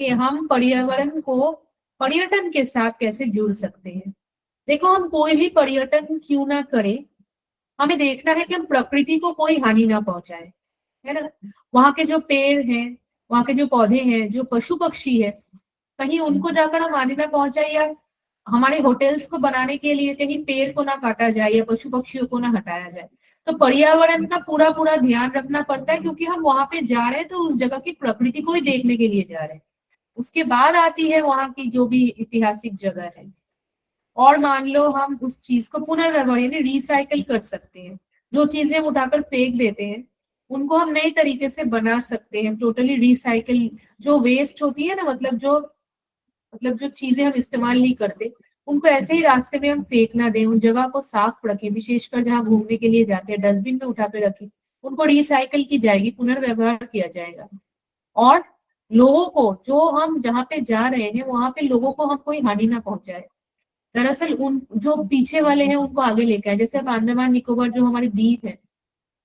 A: कि हम पर्यावरण को पर्यटन के साथ कैसे जुड़ सकते हैं। देखो, हम कोई भी पर्यटन क्यों ना करें, हमें देखना है कि हम प्रकृति को कोई हानि ना पहुंचाए, है ना। वहां के जो पेड़ हैं, वहां के जो पौधे हैं, जो पशु पक्षी है, कहीं उनको जाकर हम हानि ना पहुंचाए, या हमारे होटल्स को बनाने के लिए कहीं पेड़ को ना काटा जाए या पशु पक्षियों को ना हटाया जाए। तो पर्यावरण का पूरा पूरा ध्यान रखना पड़ता है, क्योंकि हम वहां पे जा रहे हैं तो उस जगह की प्रकृति को ही देखने के लिए जा रहे हैं। उसके बाद आती है वहां की जो भी ऐतिहासिक जगह है। और मान लो हम उस चीज को पुनर्व्यवहार यानी रिसाइकल कर सकते हैं, जो चीजें हम उठाकर फेंक देते हैं उनको हम नए तरीके से बना सकते हैं, टोटली रिसाइकल। जो वेस्ट होती है ना, मतलब जो चीजें हम इस्तेमाल नहीं करते उनको ऐसे ही रास्ते में हम फेंक ना दें, उन जगह को साफ रखें, विशेषकर जहाँ घूमने के लिए जाते हैं डस्टबिन में उठा के रखें, उनको रिसाइकल की जाएगी, पुनर्व्यवहार किया जाएगा। और लोगों को, जो हम जहाँ पे जा रहे हैं वहां पे लोगों को हम कोई हानि ना पहुंचाए, दरअसल उन जो पीछे वाले हैं उनको आगे लेके आए। जैसे अब अंडमान निकोबार जो हमारी द्वीप है,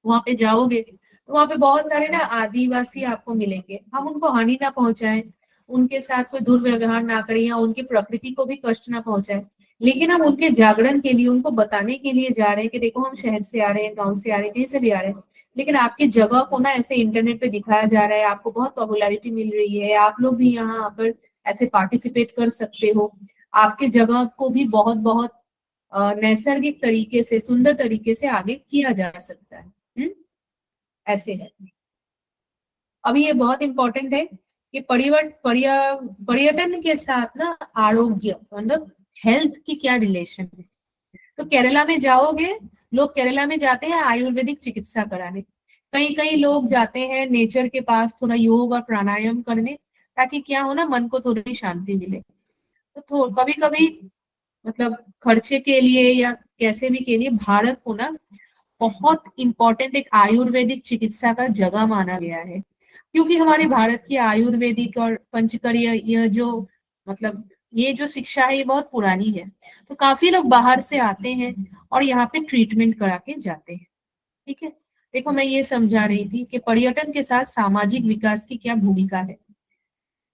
A: वहां पे जाओगे तो वहां पे बहुत सारे ना आदिवासी आपको मिलेंगे, हम उनको हानि ना पहुंचाएं, उनके साथ कोई दुर्व्यवहार ना करें या उनकी प्रकृति को भी कष्ट ना पहुंचाएं, लेकिन हम उनके जागरण के लिए, उनको बताने के लिए जा रहे हैं कि देखो हम शहर से आ रहे हैं, गाँव से आ रहे हैं, कहीं से भी आ रहे हैं, लेकिन आपकी जगह को ना ऐसे इंटरनेट पे दिखाया जा रहा है, आपको बहुत पॉपुलैरिटी मिल रही है, आप लोग भी यहाँ आकर ऐसे पार्टिसिपेट कर सकते हो, आपके जगह को भी बहुत बहुत नैसर्गिक तरीके से, सुंदर तरीके से आगे किया जा सकता है। ऐसे है। अभी ये बहुत इंपॉर्टेंट है कि पर्यटन के साथ ना आरोग्य मतलब हेल्थ की क्या रिलेशन है। तो केरला में जाओगे, लोग केरला में जाते हैं आयुर्वेदिक चिकित्सा कराने, कई कई लोग जाते हैं नेचर के पास थोड़ा योग और प्राणायाम करने, ताकि क्या हो ना, मन को थोड़ी शांति मिले। तो कभी कभी मतलब खर्चे के लिए या कैसे भी के लिए भारत को ना बहुत इंपॉर्टेंट एक आयुर्वेदिक चिकित्सा का जगह माना गया है, क्योंकि हमारे भारत की आयुर्वेदिक और पंचकर्म यह जो मतलब ये जो शिक्षा है ये बहुत पुरानी है। तो काफी लोग बाहर से आते हैं और यहाँ पे ट्रीटमेंट करा के जाते हैं। ठीक है, देखो मैं ये समझा रही थी कि पर्यटन के साथ सामाजिक विकास की क्या भूमिका है।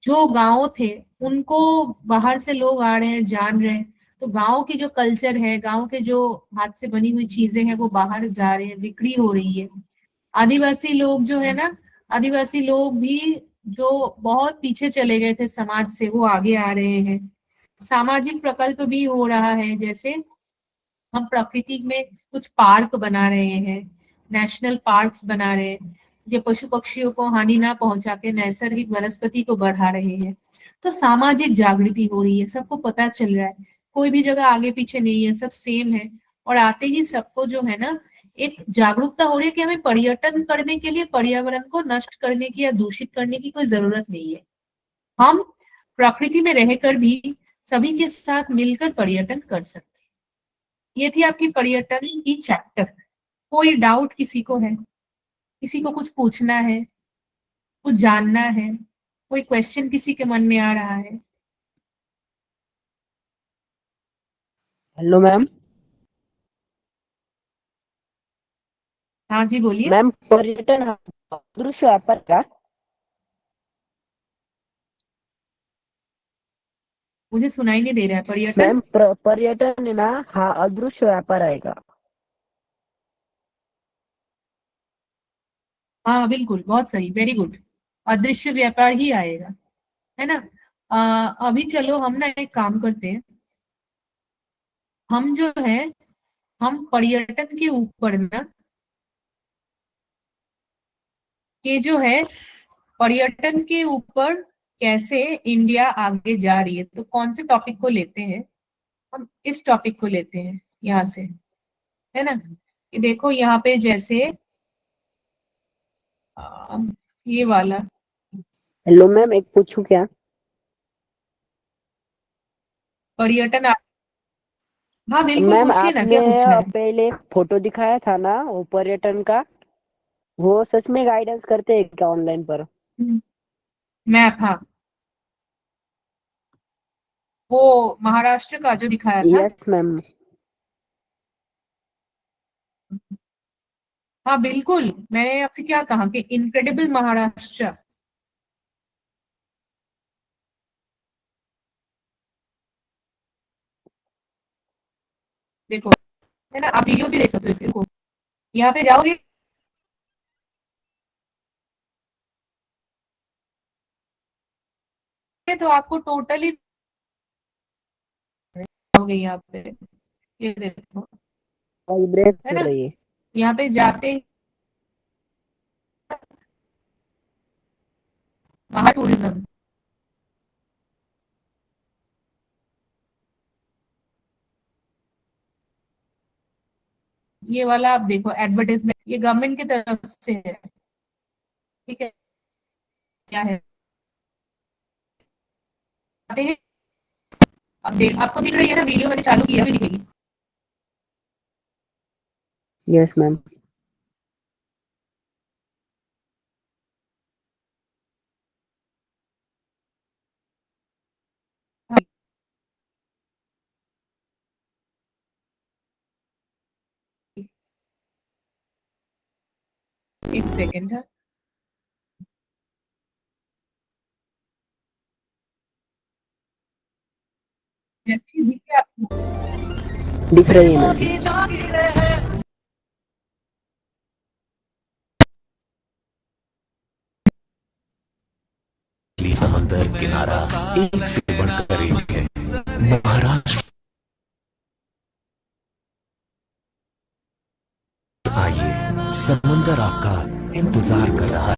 A: जो गांव थे उनको बाहर से लोग आ रहे हैं, जान रहे हैं, तो गांव की जो कल्चर है, गांव के जो हाथ से बनी हुई चीजें हैं वो बाहर जा रहे हैं, बिक्री हो रही है। आदिवासी लोग जो है ना, आदिवासी लोग भी जो बहुत पीछे चले गए थे समाज से, वो आगे आ रहे हैं। सामाजिक प्रकल्प भी हो रहा है, जैसे हम प्रकृति में कुछ पार्क बना रहे हैं, नेशनल पार्क्स बना रहे हैं, ये पशु पक्षियों को हानि ना पहुंचा के नैसर्गिक वनस्पति को बढ़ा रहे हैं। तो सामाजिक जागृति हो रही है, सबको पता चल रहा है, कोई भी जगह आगे पीछे नहीं है, सब सेम है। और आते ही सबको जो है ना एक जागरूकता हो रही है कि हमें पर्यटन करने के लिए पर्यावरण को नष्ट करने की या दूषित करने की कोई जरूरत नहीं है। हम प्रकृति में रहकर भी सभी के साथ मिलकर पर्यटन कर सकते हैं। ये थी आपकी पर्यटन की चैप्टर। कोई डाउट किसी को है, किसी को कुछ पूछना है, कुछ जानना है, कोई क्वेश्चन किसी के मन में आ रहा है?
D: Hello ma'am.
A: हाँ जी बोलिए।
D: मैम पर्यटन हा दृश्य व्यापार का?
A: मुझे सुनाई नहीं दे रहा है। पर्यटन,
D: मॅम पर्यटन है ना हा अदृश्य व्यापार आहे का?
A: हाँ बिल्कुल, बहुत सही, वेरी गुड। अदृश्य व्यापार ही आएगा, है ना। अभी चलो हम ना एक काम करते हैं, हम जो है हम पर्यटन के ऊपर ना, ये जो है पर्यटन के ऊपर कैसे इंडिया आगे जा रही है, तो कौन से टॉपिक को लेते हैं, हम इस टॉपिक को लेते हैं यहाँ से, है ना। ये देखो यहाँ पे जैसे अ, ये वाला
D: हेलो मैम, एक पूछूं क्या?
A: पर्यटन हाँ बिल्कुल,
D: मैम
A: पूछिए ना,
D: आपने
A: क्या पूछना है।
D: पहले एक फोटो दिखाया था ना वो पर्यटन का, वो सच में गाइडेंस करते हैं क्या ऑनलाइन पर?
A: मैप, हाँ, वो महाराष्ट्र का जो दिखाया था।
D: Yes ma'am.
A: हाँ बिल्कुल, मैंने आपसे क्या कहा कि इनक्रेडिबल महाराष्ट्र। देखो, है ना, आप वीडियोस भी देख सकते हो इसके को, यहाँ पे जाओगे तो आपको टोटली हो गई यहाँ पे, ये देखो,
D: वाइब्रेट
A: है
D: कर
A: ना।
D: रही है।
A: यहाँ पे जाते ही महा टूरिज्म, ये वाला आप देखो एडवर्टाइजमेंट, ये गवर्नमेंट की तरफ से है, ठीक है। क्या है, आते हैं, अब देख, आपको दिख रही है ना, वीडियो मैंने चालू किया भी दिखेगी।
D: Yes ma'am.
A: हाँ, एक सेकेंड है, जैसे ही दिखे आपको,
D: दिख रही है मैम।
G: समंदर किनारा एक से बढ़कर एक है। महाराष्ट्र आइए, समंदर आपका इंतजार कर रहा है।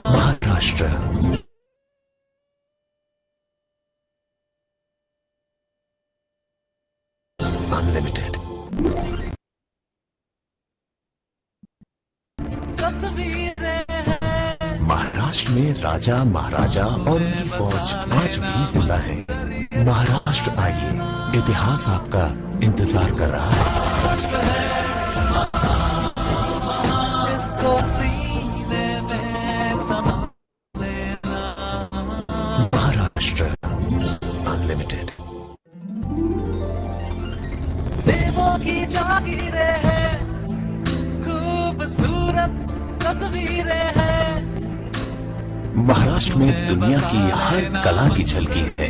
G: महाराष्ट्र अनलिमिटेड। महाराष्ट्र में राजा महाराजा और उनकी फौज आज भी जिंदा है। महाराष्ट्र आइए, इतिहास आपका इंतजार कर रहा है। महाराष्ट्र अनलिमिटेड। देवों की जागीरें हैं, खूबसूरत तस्वीरें हैं। महाराष्ट्र में दुनिया की हर कला की झलकी है।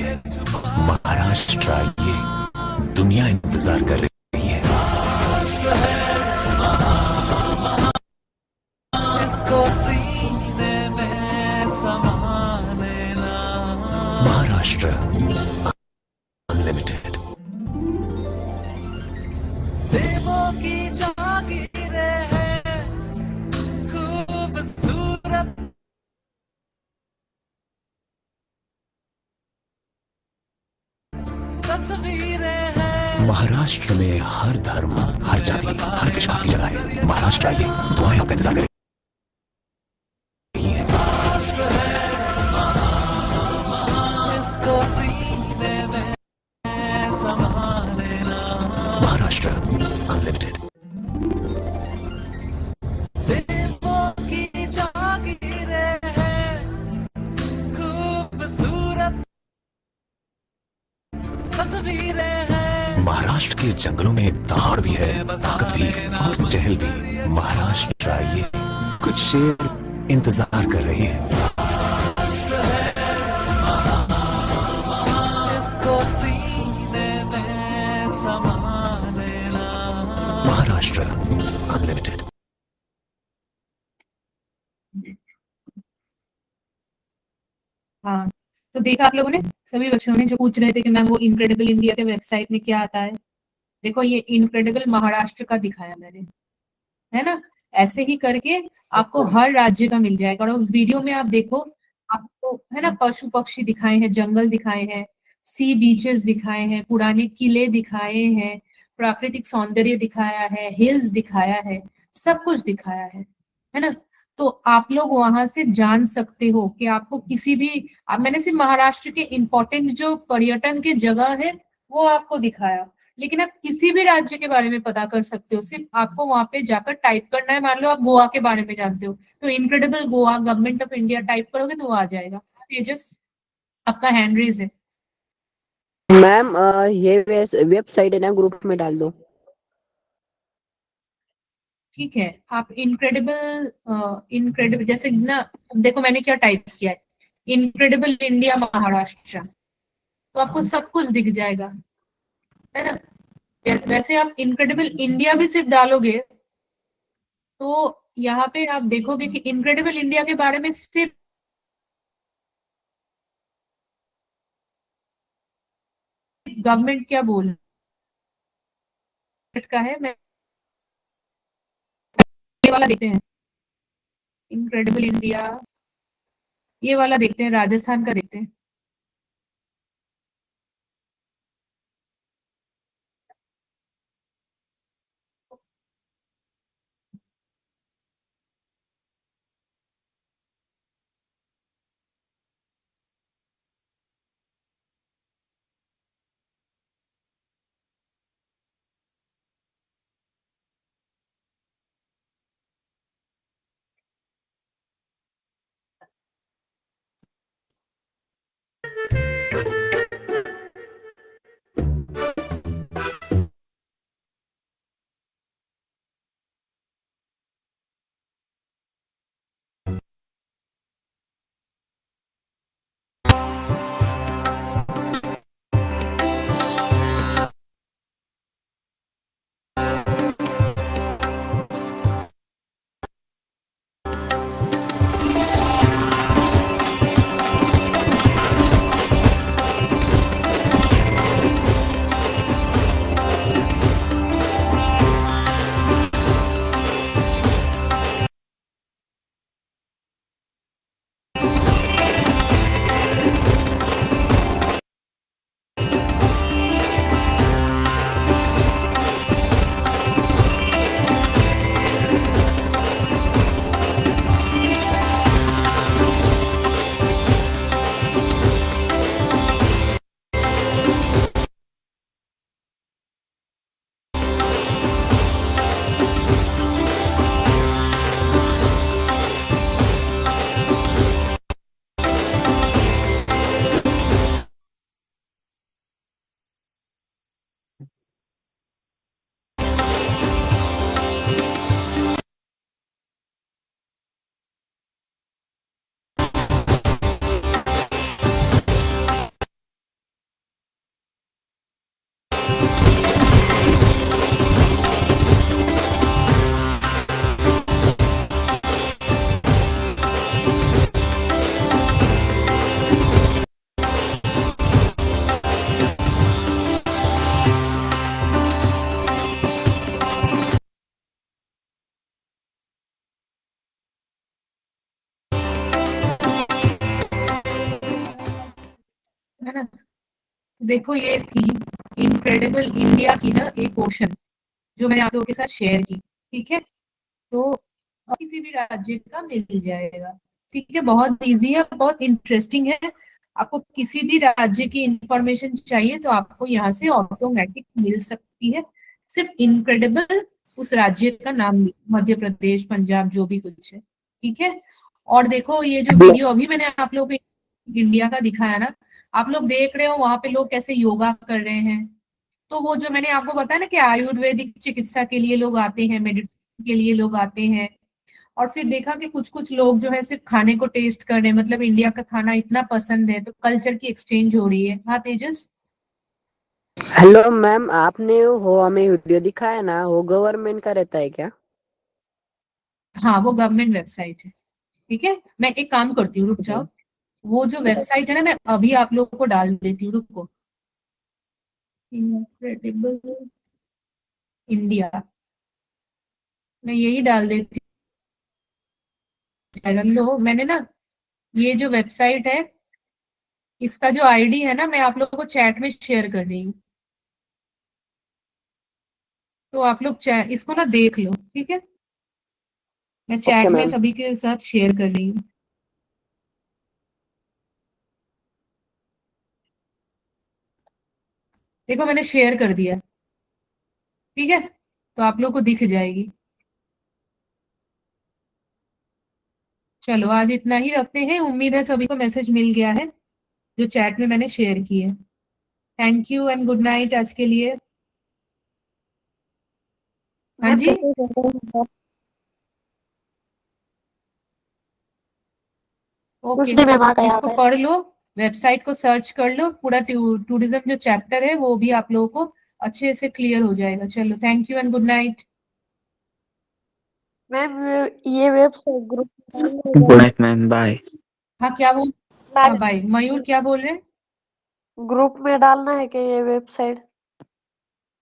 G: महाराष्ट्र आइए, दुनिया इंतजार कर रही है। इसको सीने में समा लेना। महाराष्ट्र अनलिमिटेड। देवों की जागीरें हैं, खूबसूरत तस्वीरें हैं। महाराष्ट्र में हर धर्म, हर जाति, हर विश्वास की जगह है। महाराष्ट्र आइए, दुआएं आपका इंतजार करें। इसको सीने में समा लेना। महाराष्ट्र अनलिमिटेड। देवों की जागीरें हैं, महाराष्ट्र के जंगलों में दहाड़ भी है, ताकत भी और चहल भी। महाराष्ट्र आइए, कुछ शेर इंतजार कर रहे हैं। महाराष्ट्र अनलिमिटेड।
A: हाँ, तो देखा आप लोगों ने, सभी बच्चों ने जो पूछ रहे थे कि मैम वो इनक्रेडिबल इंडिया के वेबसाइट में क्या आता है। देखो ये इनक्रेडिबल महाराष्ट्र का दिखाया मैंने, है ना। ऐसे ही करके आपको हर राज्य का मिल जाएगा। और उस वीडियो में आप देखो, आपको है ना पशु पक्षी दिखाए हैं, जंगल दिखाए हैं, सी बीचेस दिखाए हैं, पुराने किले दिखाए हैं, प्राकृतिक सौंदर्य दिखाया है, हिल्स दिखाया है, सब कुछ दिखाया है ना। तो आप लोग वहां से जान सकते हो कि आपको किसी भी, मैंने सिर्फ महाराष्ट्र के इंपॉर्टेंट जो पर्यटन के जगह है वो आपको दिखाया, लेकिन आप किसी भी राज्य के बारे में पता कर सकते हो। सिर्फ आपको वहां पे जाकर टाइप करना है। मान लो आप गोवा के बारे में जानते हो, तो incredible Goa government of India type करोगे तो वो आ जाएगा। तेजस, आपका हैंड रेज है।
D: मैम ये वेबसाइट है ना, ग्रुप में डाल दो।
A: ठीक है, आप इनक्रेडिबल जैसे ना, देखो मैंने क्या टाइप किया है, इनक्रेडिबल इंडिया महाराष्ट्र, तो आपको सब कुछ दिख जाएगा, है ना। वैसे आप इनक्रेडिबल इंडिया भी सिर्फ डालोगे तो यहाँ पे आप देखोगे कि इनक्रेडिबल इंडिया के बारे में सिर्फ गवर्नमेंट क्या बोल का है। मैं ये वाला देखते हैं, इनक्रेडिबल इंडिया, ये वाला देखते हैं, राजस्थान का देखते हैं। है ना। देखो ये थी इनक्रेडिबल इंडिया की ना एक पोर्शन जो मैंने आप लोगों के साथ शेयर की, ठीक है। तो किसी भी राज्य का मिल जाएगा, ठीक है। बहुत इजी है, बहुत इंटरेस्टिंग है। आपको किसी भी राज्य की इंफॉर्मेशन चाहिए तो आपको यहाँ से ऑटोमेटिक मिल सकती है। सिर्फ इनक्रेडिबल उस राज्य का नाम, मध्य प्रदेश, पंजाब, जो भी कुछ है, ठीक है। और देखो ये जो वीडियो अभी मैंने आप लोगों को इंडिया का दिखाया ना, आप लोग देख रहे हो वहां पे लोग कैसे योगा कर रहे हैं। तो वो जो मैंने आपको बताया ना कि आयुर्वेदिक चिकित्सा के लिए लोग आते हैं, मेडिटेशन के लिए लोग आते हैं, और फिर देखा कि कुछ कुछ लोग जो है सिर्फ खाने को टेस्ट कर रहे हैं, मतलब इंडिया का खाना इतना पसंद है, तो कल्चर की एक्सचेंज हो रही है। हाँ तेजस।
D: हेलो मैम, आपने वो हमें वीडियो दिखाया ना, वो गवर्नमेंट का रहता है क्या?
A: हाँ वो गवर्नमेंट वेबसाइट है। ठीक है, मैं एक काम करती हूँ, रुक जाओ। वो जो वेबसाइट है ना, मैं अभी आप लोगों को डाल देती हूँ, रुको। इनक्रेडिबल इंडिया, मैं यही डाल देती हूँ। लो मैंने ना, ये जो वेबसाइट है, इसका जो आईडी है ना, मैं आप लोगों को चैट में शेयर कर रही हूँ। तो आप लोग इसको ना देख लो, ठीक है। मैं
D: ओके
A: चैट में
D: मैम।
A: सभी के साथ शेयर कर रही हूँ। देखो मैंने शेयर कर दिया, ठीक है, तो आप लोग को दिख जाएगी। चलो आज इतना ही रखते हैं, उम्मीद है सभी को मैसेज मिल गया है जो चैट में मैंने शेयर की है। Thank you and good night आज के लिए। हाँ
F: मैम
A: जी,
F: कैसे करते हैं?
A: ओके,
F: कुछ नहीं मैम, आ गया आ
A: इसको
F: गया।
A: पढ़ लो, वेबसाइट को सर्च कर लो, पूरा टूरिज्म जो चैप्टर है वो भी आप लोगों को अच्छे से क्लियर हो जाएगा। चलो thank you and good night.
F: Ma'am ये website group
H: good night ma'am, bye.
A: हाँ क्या बोल, हाँ बाय। मयूर क्या बोल रहे हैं?
F: ग्रुप में डालना है क्या ये वेबसाइट?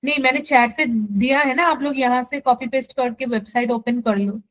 A: नहीं मैंने चैट पे दिया है ना, आप लोग यहाँ से कॉपी पेस्ट करके वेबसाइट ओपन कर लो।